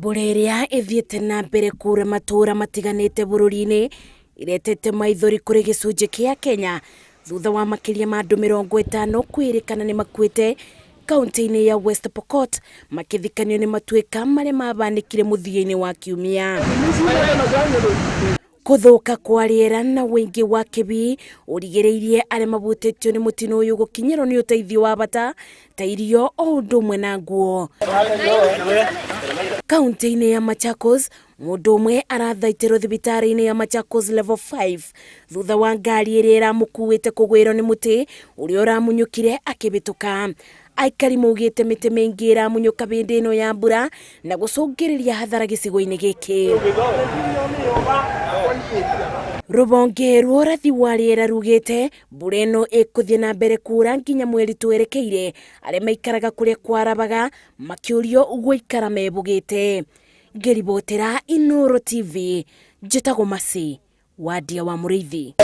mbura iria ithiete na mbere kura matura matiganite bururi-ini iretete maithori kuri gicunji kia Kenya thutha wa makiria ma andu 50 kwirikana ni makuite kaunti-ini ya West Pokot makithikanio ni matuika maria mabanikire muthia-ini wa kiumia. Kuthuka kwa riera na wingi wa kibi urigiriirie aria mabutitio ni mutino uyu gukinyirwo ni uteithio wa bata ta irio o undu umwe na nguo. Kaunti-ini ya Machakos mundu umwe arathaitirwo thibitari-ini ya Machakos level 5 thutha wa ngari iria iramukuite kugwirwo ni muti uria uramunyukire akibituka. Aikari maugite miti mingi iramunyuka bindi ino ya mbura na gucungiriria hathara gicigo-ini giki. Rubonge rwa urathi wa riera rugite mbura ino ikuthie na mbere kura nginya mweri twerekeire aria maikaraga kuria kwarabaga makiurio guikara mebugite. Ngiribotera Inoro TV, njitagwo Masi Wadia wa Muriithi.